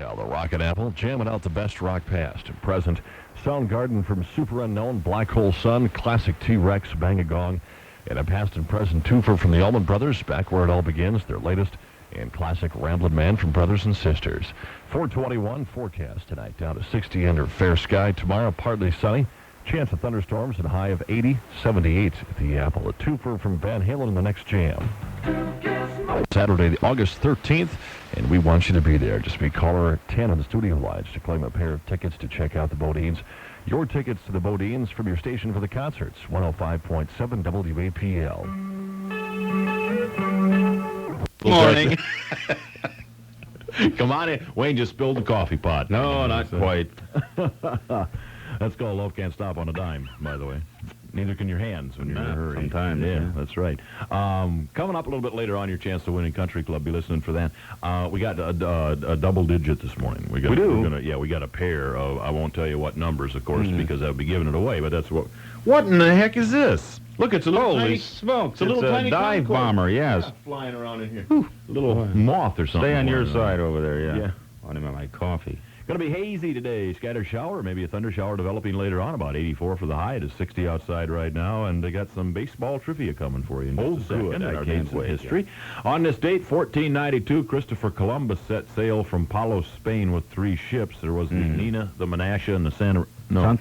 Now, the Rockin' Apple, jamming out the best rock past and present. Soundgarden from Super Unknown, Black Hole Sun, classic T-Rex, Bang a Gong, and a past and present twofer from the Allman Brothers, Back Where It All Begins, their latest, and classic Ramblin' Man from Brothers and Sisters. 421 forecast tonight, down to 60 under fair sky. Tomorrow, partly sunny. Chance of thunderstorms and a high of 80, 78 at the Apple. A twofer from Van Halen in the next jam. Saturday, August 13th, and we want you to be there. Just be caller 10 on the studio lines to claim a pair of tickets to check out the Bodines. Your tickets to the Bodines from your station for the concerts, 105.7 WAPL. Morning. Come on in. Wayne just spilled the coffee pot. No, not quite. That's called Love Can't Stop on a Dime, by the way. Neither can your hands when you're in a hurry. Sometimes, yeah, that's right. Coming up a little bit later on, your chance to win in Country Club. Be listening for that. We got a double digit this morning. We do? We got a pair of, I won't tell you what numbers, of course, because I would be giving it away, but that's what... What in the heck is this? Look, it's a little Holy smokes. It's a little tiny dive Concorde. bomber, yes. Yeah, flying around in here. A little moth or something. Stay on your side over there, yeah. Yeah. Want him at my coffee. Going to be hazy today. Scattered shower, maybe a thunder shower developing later on. About 84 for the high. It is 60 outside right now, and they got some baseball trivia coming for you in just a second. good. In our I days can't of wait. history. On this date, 1492, Christopher Columbus set sail from Palos, Spain with 3 ships. There was the Nina, the Menasha, and the Santa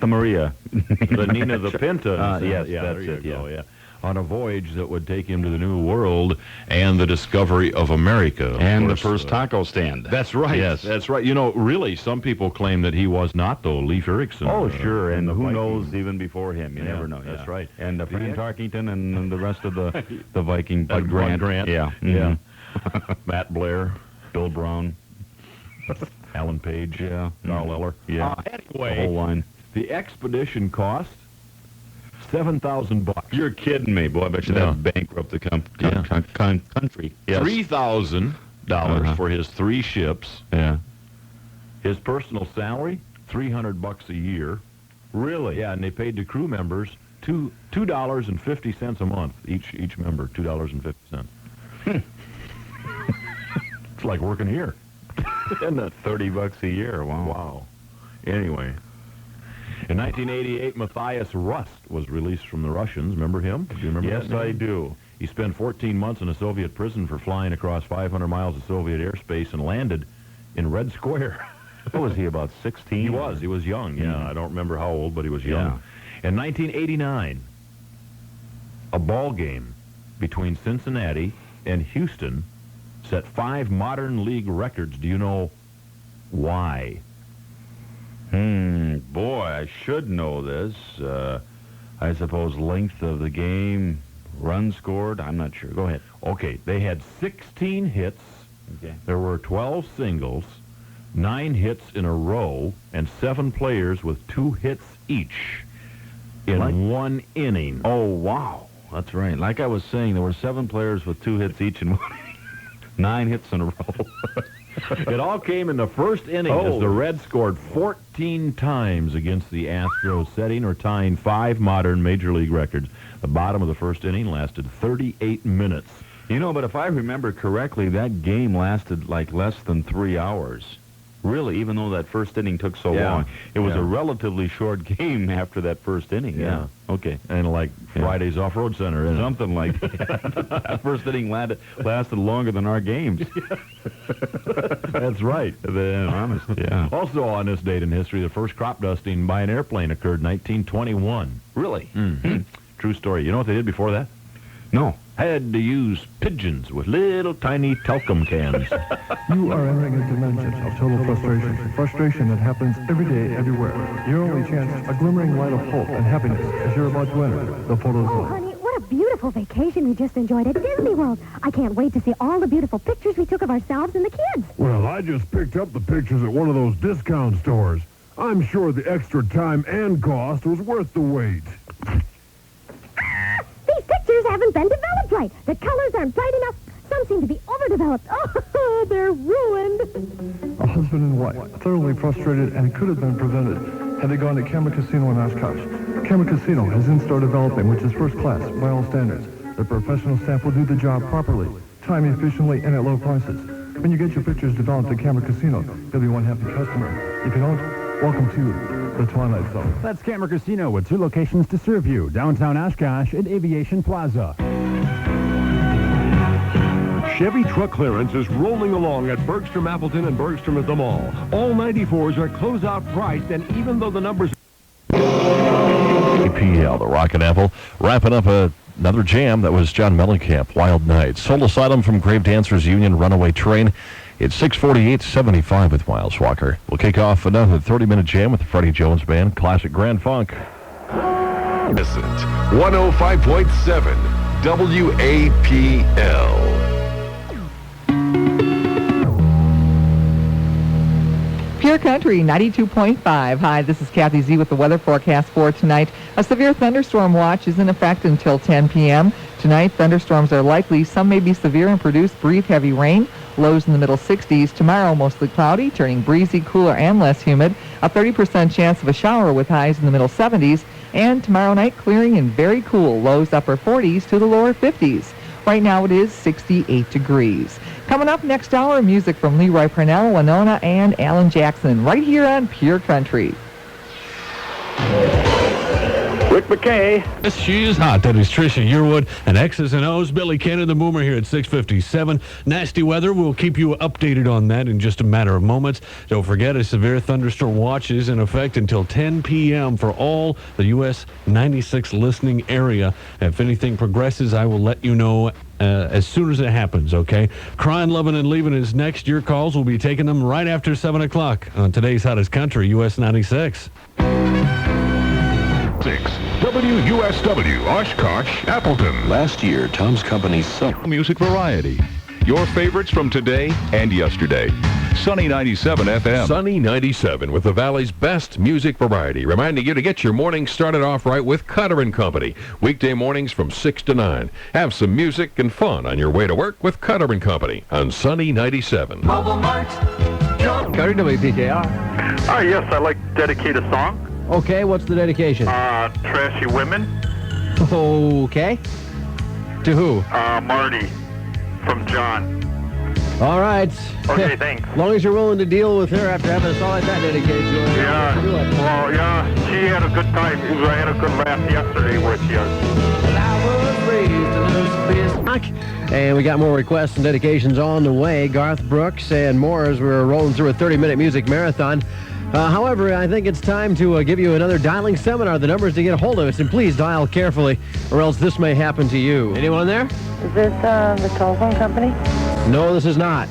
Maria. the Nina, the Pinta. Yes, yeah, that's there it, you go, yeah. On a voyage that would take him to the New World and the discovery of America. And the first taco stand. That's right. Yes. That's right. You know, really, some people claim that he was not, though, Leif Erikson. Oh, sure, and the who Viking. knows even before him. You Yeah, never know. that's Yeah. right. And The Frank ex- Tarkington and the rest of the Viking. Bud Grant. Grant. Yeah. Yeah. Mhm. Matt Blair, Bill Brown. Alan Page, Yeah. Carl Eller. Yeah. Anyway, The whole line. the expedition cost $7,000. You're kidding me, boy. I bet you Yeah. that bankrupt the Yeah. country. Yes. $3,000 for his 3 ships. Yeah. His personal salary, $300 a year. Really? Yeah, and they paid the crew members $2.50 a month. Each member, $2.50. It's like working here. Isn't that $30 a year? Wow. Wow. Anyway, in 1988, Matthias Rust was released from the Russians. Remember him? Do you remember Yes, that I name? do. He spent 14 months in a Soviet prison for flying across 500 miles of Soviet airspace and landed in Red Square. What was he, about 16? He was young. Yeah, I don't remember how old, but he was young. Yeah. In 1989, a ball game between Cincinnati and Houston set 5 modern league records. Do you know why? Boy, I should know this. I suppose length of the game, runs scored. I'm not sure. Go ahead. Okay, they had 16 hits. Okay. There were 12 singles, 9 hits in a row, and 7 players with 2 hits each in one inning. Oh, wow. That's right. Like I was saying, there were 7 players with 2 hits each in one inning. 9 hits in a row. It all came in the first inning as the Reds scored 14 times against the Astros, setting or tying 5 modern Major League records. The bottom of the first inning lasted 38 minutes. You know, but if I remember correctly, that game lasted like less than 3 hours. Really, even though that first inning took so Yeah. long. It was Yeah. a relatively short game after that first inning. Yeah. Okay. And like Friday's Off-Road Center, isn't it? Something like that. That first inning lasted longer than our games. That's right. Honest, yeah. Also on this date in history, the first crop dusting by an airplane occurred in 1921. Really? True story. You know what they did before that? No. Had to use pigeons with little tiny talcum cans. You are entering a dimension of total frustration. Frustration that happens every day, everywhere. Your only chance, a glimmering light of hope and happiness as you're about to enter the photo Oh, zone. honey, what a beautiful vacation we just enjoyed at Disney World. I can't wait to see all the beautiful pictures we took of ourselves and the kids. Well, I just picked up the pictures at one of those discount stores. I'm sure the extra time and cost was worth the wait. These pictures haven't been developed right. The colors aren't bright enough. Some seem to be overdeveloped. Oh, they're ruined. A husband and wife, thoroughly frustrated and could have been prevented had they gone to Camera Casino in Oshkosh. Camera Casino has in-store developing, which is first class by all standards. Their professional staff will do the job properly, time efficiently, and at low prices. When you get your pictures developed at Camera Casino, you'll be one happy customer. If you don't, welcome to the Twilight Zone. That's Camera Casino with 2 locations to serve you, downtown Oshkosh and Aviation Plaza. Chevy truck clearance is rolling along at Bergstrom Appleton and Bergstrom at the mall. All 94s are closeout priced, and even though the numbers... APL, the Rockin' Apple, wrapping up another jam. That was John Mellencamp, Wild Nights. Soul Asylum from Grave Dancers Union, Runaway Train. It's 6:48:75 with Miles Walker. We'll kick off another 30-minute jam with the Freddie Jones Band, classic Grand Funk. Listen, 105.7 WAPL. Pure Country 92.5. Hi, this is Kathy Z with the weather forecast for tonight. A severe thunderstorm watch is in effect until 10 p.m. Tonight, thunderstorms are likely. Some may be severe and produce brief heavy rain. Lows in the middle 60s. Tomorrow, mostly cloudy, turning breezy, cooler, and less humid. A 30% chance of a shower with highs in the middle 70s. And tomorrow night, clearing and very cool. Lows upper 40s to the lower 50s. Right now, it is 68 degrees. Coming up next hour, music from Leroy Purnell, Winona, and Alan Jackson, right here on Pure Country. Wpkr. Yes, she is hot. That is Tricia Yearwood and X's and O's. Billy Cannon, the Boomer, here at 6:57. Nasty weather. We'll keep you updated on that in just a matter of moments. Don't forget, a severe thunderstorm watch is in effect until 10 p.m. for all the U.S. 96 listening area. If anything progresses, I will let you know as soon as it happens, okay? Crying, Loving, and Leaving is next. Your calls will be taking them right after 7 o'clock on today's Hottest Country, U.S. 96. WUSW, Oshkosh, Appleton. Last year, Tom's Company's Music variety. Your favorites from today and yesterday. Sunny 97 FM. Sunny 97 with the Valley's best music variety. Reminding you to get your morning started off right with Cutter & Company. Weekday mornings from 6 to 9. Have some music and fun on your way to work with Cutter & Company on Sunny 97. Mobile Mart. Cutter, WPKR. Yes, I'd like to dedicate a song. Okay, what's the dedication? Trashy Women. Okay. To who? Marty from John. All right. Okay, thanks. As long as you're willing to deal with her after having a song like that dedicated to her. Yeah. Well, yeah, she had a good time. I had a good laugh yesterday with you. And we got more requests and dedications on the way. Garth Brooks and more as we're rolling through a 30-minute music marathon. However, I think it's time to give you another dialing seminar. The numbers to get a hold of us, and please dial carefully, or else this may happen to you. Anyone there? Is this the telephone company? No, this is not.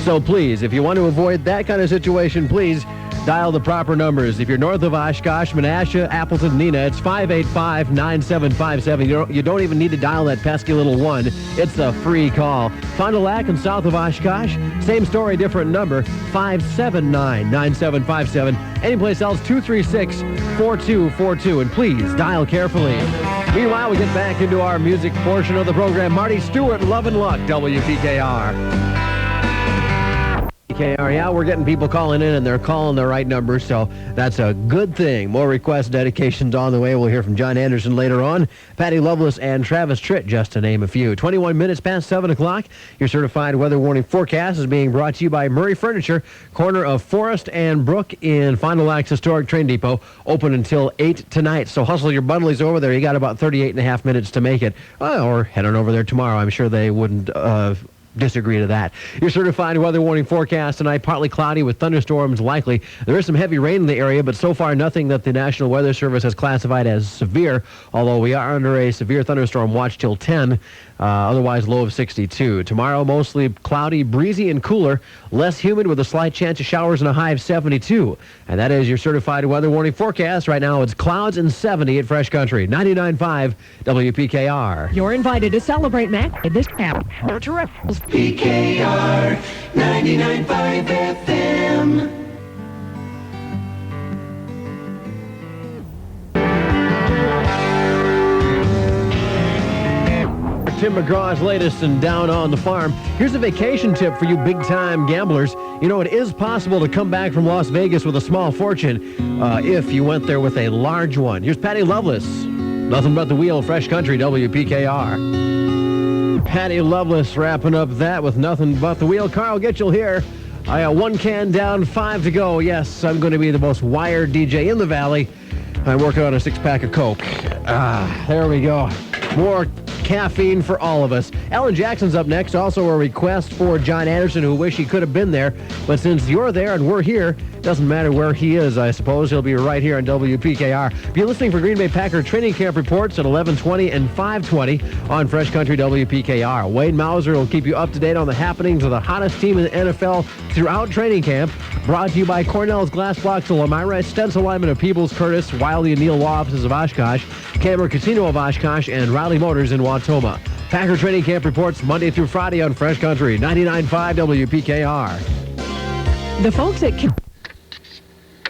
So please, if you want to avoid that kind of situation, please dial the proper numbers. If you're north of Oshkosh, Menasha, Appleton, Nina, it's 585-9757. You don't even need to dial that pesky little 1. It's a free call. Fond du Lac and south of Oshkosh, same story, different number, 579-9757. Anyplace else, 236-4242. And please, dial carefully. Meanwhile, we get back into our music portion of the program. Marty Stewart, Love and Luck, WPKR. Yeah, we're getting people calling in, and they're calling the right number, so that's a good thing. More requests, dedications on the way. We'll hear from John Anderson later on, Patty Loveless, and Travis Tritt, just to name a few. 21 minutes past 7 o'clock. Your certified weather warning forecast is being brought to you by Murray Furniture, corner of Forest and Brook in Fond du Lac's historic train depot, open until 8 tonight. So hustle your bundlies over there. You got about 38 and a half minutes to make it. Or head on over there tomorrow. I'm sure they wouldn't disagree to that. Your certified weather warning forecast tonight, partly cloudy with thunderstorms likely. There is some heavy rain in the area, but so far nothing that the National Weather Service has classified as severe, although we are under a severe thunderstorm watch till 10. Otherwise, low of 62. Tomorrow, mostly cloudy, breezy, and cooler. Less humid with a slight chance of showers and a high of 72. And that is your certified weather warning forecast. Right now, it's clouds and 70 at Fresh Country. 99.5 WPKR. You're invited to celebrate, Mac. This app. PKR 99.5 FM. Tim McGraw's latest and Down on the Farm. Here's a vacation tip for you big-time gamblers. You know, it is possible to come back from Las Vegas with a small fortune if you went there with a large one. Here's Patty Loveless. Nothing but the wheel, Fresh Country, WPKR. Patty Loveless wrapping up that with Nothing But the Wheel. Carl Gitchell here. I got 1 can down, 5 to go. Yes, I'm going to be the most wired DJ in the Valley. I'm working on a 6-pack of Coke. There we go. More caffeine for all of us. Alan Jackson's up next. Also a request for John Anderson, who wish he could have been there. But since you're there and we're here, doesn't matter where he is, I suppose. He'll be right here on WPKR. Be listening for Green Bay Packer training camp reports at 11:20 and 5:20 on Fresh Country WPKR. Wade Mauser will keep you up to date on the happenings of the hottest team in the NFL throughout training camp. Brought to you by Cornell's Glass Blocks of Elmira, Stencil Lyman of Peebles, Curtis, Wiley and Neil Law Offices of Oshkosh, Camber Casino of Oshkosh, and Riley Motors in Wautoma. Packer training camp reports Monday through Friday on Fresh Country 99.5 WPKR. The folks at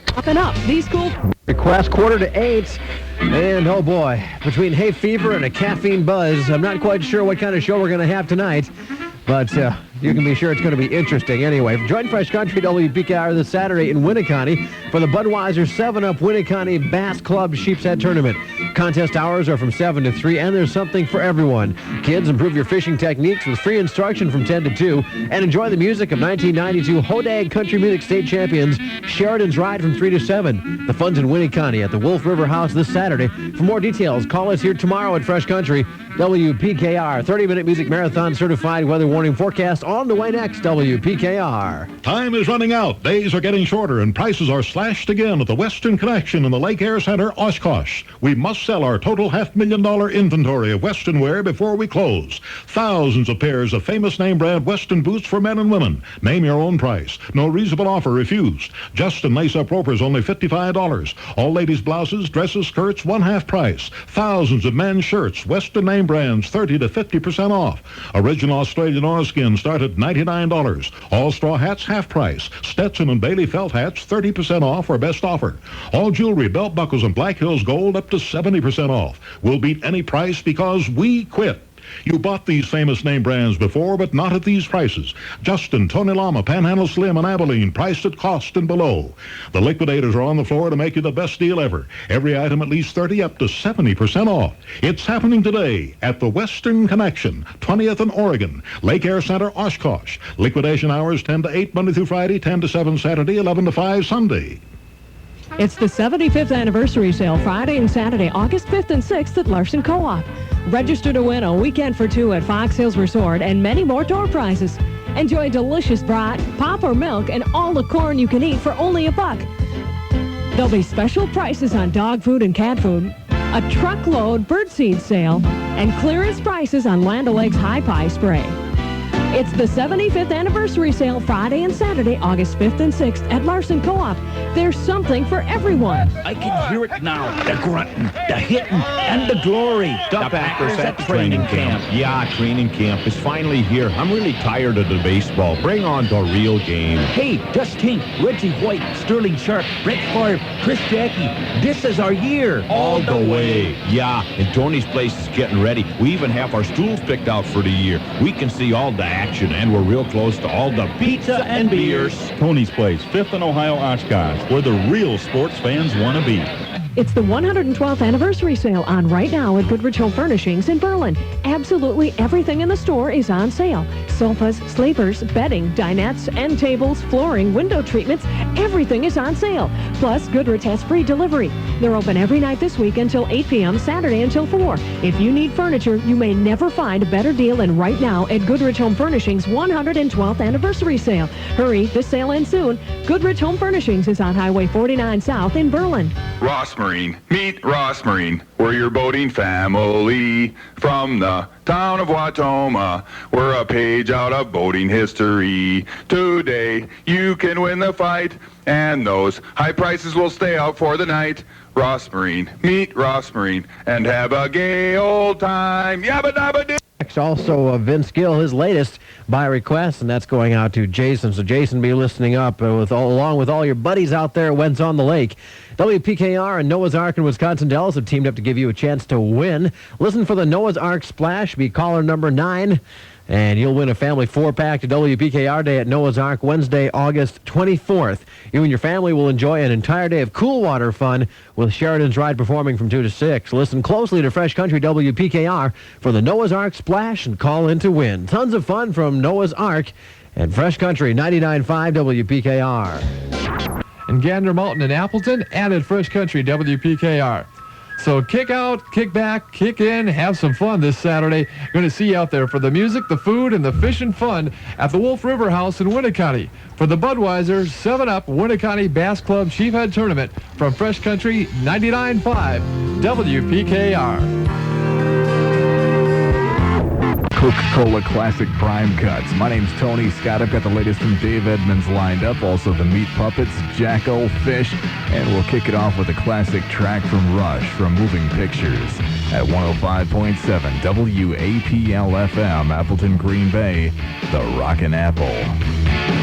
popping up. These cool Request 7:45, and oh boy, between hay fever and a caffeine buzz, I'm not quite sure what kind of show we're going to have tonight, but you can be sure it's going to be interesting. Anyway, join Fresh Country WPKR this Saturday in Winneconne for the Budweiser 7-Up Winneconne Bass Club Sheep's Head Tournament. Contest hours are from 7 to 3, and there's something for everyone. Kids, improve your fishing techniques with free instruction from 10 to 2, and enjoy the music of 1992 Hodag Country Music State Champions Sheridan's Ride from 3 to 7. The fun's in Winneconne at the Wolf River House this Saturday. For more details, call us here tomorrow at Fresh Country WPKR. 30-minute music marathon certified weather warning forecast on the way next. WPKR. Time is running out. Days are getting shorter, and prices are slashed again at the Western Connection in the Lake Air Center, Oshkosh. We must sell our total $500,000 inventory of Western wear before we close. Thousands of pairs of famous name brand Western boots for men and women. Name your own price. No reasonable offer refused. Justin lace-up ropers only $55. All ladies' blouses, dresses, skirts, 1/2 price. Thousands of men's shirts, Western name brands, 30 to 50% off. Original Australian oilskin start at $99. All straw hats, half price. Stetson and Bailey felt hats, 30% off or best offer. All jewelry, belt buckles, and Black Hills Gold up to 70% off. We'll beat any price because we quit. You bought these famous name brands before, but not at these prices. Justin, Tony Lama, Panhandle Slim, and Abilene, priced at cost and below. The liquidators are on the floor to make you the best deal ever. Every item at least 30 up to 70% off. It's happening today at the Western Connection, 20th and Oregon, Lake Air Center, Oshkosh. Liquidation hours 10 to 8 Monday through Friday, 10 to 7 Saturday, 11 to 5 Sunday. It's the 75th anniversary sale Friday and Saturday, August 5th and 6th at Larson Co-op. Register to win a weekend for 2 at Fox Hills Resort and many more door prizes. Enjoy delicious brat, pop or milk, and all the corn you can eat for only $1. There'll be special prices on dog food and cat food, a truckload birdseed sale, and clearance prices on Land O'Lakes High Pie spray. It's the 75th anniversary sale Friday and Saturday, August 5th and 6th at Larson Co-op. There's something for everyone. I can hear it now. The grunting, the hitting, and the glory. The Packers at training camp. Yeah, training camp is finally here. I'm really tired of the baseball. Bring on the real game. Hey, just think. Reggie White, Sterling Sharp, Brett Favre, Chris Jackie. This is our year. All the way. Yeah, and Tony's place is getting ready. We even have our stools picked out for the year. We can see all the action, and we're real close to all the pizza and beers. Tony's Place, 5th and Ohio, Oshkosh, where the real sports fans want to be. It's the 112th anniversary sale on right now at Goodrich Home Furnishings in Berlin. Absolutely everything in the store is on sale. Sofas, sleepers, bedding, dinettes, end tables, flooring, window treatments, everything is on sale. Plus, Goodrich has free delivery. They're open every night this week until 8 p.m., Saturday until 4. If you need furniture, you may never find a better deal than right now at Goodrich Home Furnishings' 112th anniversary sale. Hurry, this sale ends soon. Goodrich Home Furnishings is on Highway 49 South in Berlin. Ross Marine. Meet Ross Marine. We're your boating family from the town of Wautoma. We're a page out of boating history. Today, you can win the fight, and those high prices will stay out for the night. Ross Marine. Meet Ross Marine and have a gay old time. Yabba dabba doo. Also, Vince Gill, his latest by request, and that's going out to Jason. So, Jason, be listening up along with all your buddies out there at Wentz on the Lake. WPKR and Noah's Ark in Wisconsin Dells have teamed up to give you a chance to win. Listen for the Noah's Ark Splash. Be caller number 9. And you'll win a family 4-pack to WPKR Day at Noah's Ark Wednesday, August 24th. You and your family will enjoy an entire day of cool water fun with Sheridan's Ride performing from 2 to 6. Listen closely to Fresh Country WPKR for the Noah's Ark Splash and call in to win. Tons of fun from Noah's Ark and Fresh Country 99.5 WPKR. And Gander Mountain and Appleton and at Fresh Country WPKR. So kick out, kick back, kick in, have some fun this Saturday. Going to see you out there for the music, the food, and the fish and fun at the Wolf River House in Winnicotty for the Budweiser 7-Up Winnicotty Bass Club Sheephead Tournament from Fresh Country 99.5 WPKR. Coca-Cola Classic Prime Cuts. My name's Tony Scott. I've got the latest from Dave Edmonds lined up. Also the Meat Puppets, Jacko, Fish. And we'll kick it off with a classic track from Rush from Moving Pictures at 105.7 WAPL-FM, Appleton, Green Bay, the Rockin' Apple.